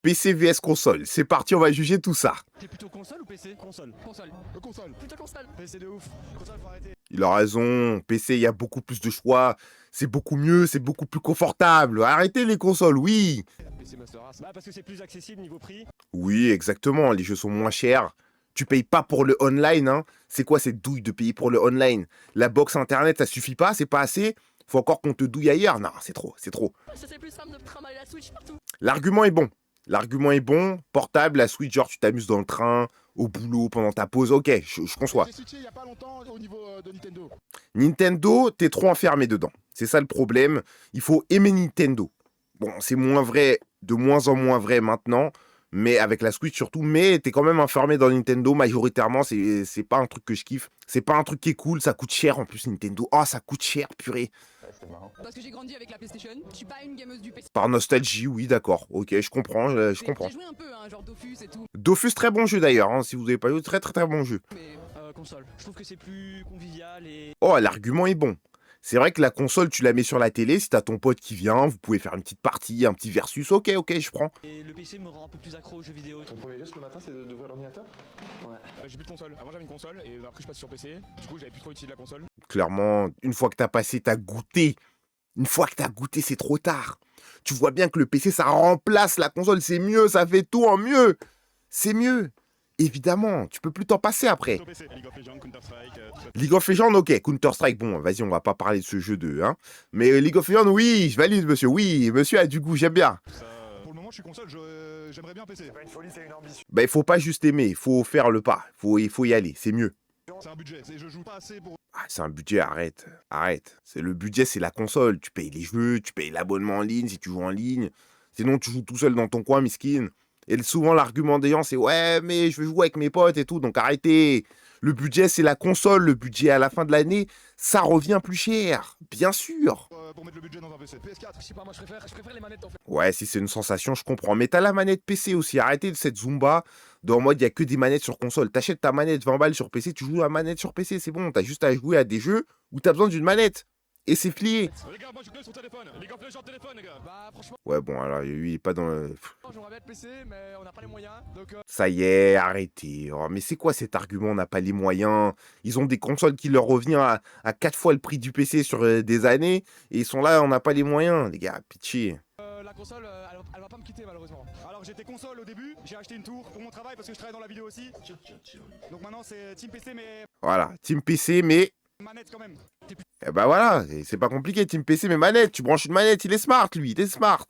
PC vs console. C'est parti, on va juger tout ça. T'es plutôt console ou PC? Console. Console. Console. Plutôt console. PC de ouf. Console, faut arrêter. Il a raison. PC, il y a beaucoup plus de choix. C'est beaucoup mieux, c'est beaucoup plus confortable. Arrêtez les consoles, oui. PC Master Race. Bah parce que c'est plus accessible niveau prix. Oui, exactement. Les jeux sont moins chers. Tu payes pas pour le online, hein. C'est quoi cette douille de payer pour le online? La box internet, ça suffit pas, c'est pas assez. Faut encore qu'on te douille ailleurs. Non, c'est trop, c'est trop. Ça c'est plus simple de trimballer la Switch partout. L'argument est bon. L'argument est bon. Portable, la Switch, genre tu t'amuses dans le train, au boulot, pendant ta pause. Ok, je conçois. J'ai switché il y a pas longtemps au niveau de Nintendo. Nintendo, t'es trop enfermé dedans. C'est ça le problème. Il faut aimer Nintendo. Bon, c'est moins vrai, de moins en moins vrai maintenant, mais avec la Switch surtout. Mais t'es quand même enfermé dans Nintendo majoritairement. C'est pas un truc que je kiffe. C'est pas un truc qui est cool. Ça coûte cher en plus Nintendo. Oh, ça coûte cher, purée. Parce que j'ai grandi avec la PlayStation, je suis pas une gameuse du PC. Par nostalgie, oui, d'accord. Ok, je comprends, je comprends. J'ai joué un peu, hein, genre Dofus et tout, Dofus, très bon jeu d'ailleurs. Hein, si vous avez pas joué, très très très bon jeu. mais Console. Je trouve que c'est plus convivial et. Oh, l'argument est bon. C'est vrai que la console, tu la mets sur la télé, si t'as ton pote qui vient, vous pouvez faire une petite partie, un petit versus, ok, je prends. Et le PC me rend un peu plus accro aux jeux vidéo. Ton premier geste le matin, c'est d'ouvrir l'ordinateur? Ouais. J'ai plus de console. Avant j'avais une console et après je passe sur PC. Du coup j'avais plus trop utilisé la console. Clairement, une fois que t'as passé, t'as goûté. Une fois que t'as goûté, c'est trop tard. Tu vois bien que le PC, ça remplace la console, c'est mieux, ça fait tout en mieux. C'est mieux. Évidemment, tu peux plus t'en passer après. Sur PC, League of Legends, Counter-Strike, tout ça. League of Legends, ok. Counter-Strike, bon, vas-y, on va pas parler de ce jeu de... Hein. Mais League of Legends, oui, je valide, monsieur. Oui, monsieur a du goût, j'aime bien. Tout ça, pour le moment je suis console, j'aimerais bien PC. C'est pas une folie, c'est une ambition. Bah, il faut pas juste aimer, il faut faire le pas. Il faut y aller, c'est mieux. C'est un budget, je joue pas assez pour... Ah, c'est un budget, arrête. Arrête. C'est le budget, c'est la console. Tu payes les jeux, tu payes l'abonnement en ligne si tu joues en ligne. Sinon, tu joues tout seul dans ton coin, miskin. Et souvent, l'argument des gens, c'est ouais, mais je veux jouer avec mes potes et tout, donc arrêtez. Le budget, c'est la console. Le budget à la fin de l'année, ça revient plus cher. Bien sûr. Pour mettre le budget dans un PC. PS4, Je sais pas, moi je préfère les manettes en fait. Ouais, si c'est une sensation, je comprends. Mais t'as la manette PC aussi. Arrêtez de cette Zumba. Dans mode, il n'y a que des manettes sur console. T'achètes ta manette 20 balles sur PC, tu joues à la manette sur PC, c'est bon. T'as juste à jouer à des jeux où t'as besoin d'une manette. Et c'est plié. les gars, moi je connais sur téléphone. League of Legends téléphone, les gars. Bah franchement, Ouais, bon, alors lui, il est pas dans le... j'aimerais bien être PC, mais on n'a pas les moyens. Donc Ça y est, arrêtez. Oh, mais c'est quoi cet argument? On n'a pas les moyens. Ils ont des consoles qui leur revient à 4 fois le prix du PC sur des années. Et ils sont là, on n'a pas les moyens. Les gars, pitié. la console, elle va pas me quitter malheureusement. Alors j'étais console au début, j'ai acheté une tour pour mon travail parce que je travaille dans la vidéo aussi. Donc maintenant c'est Team PC mais Voilà, Team PC, mais... manette quand même. Eh ben voilà, c'est pas compliqué, Team PC, mais manette. Tu branches une manette, il est smart, lui, il est smart.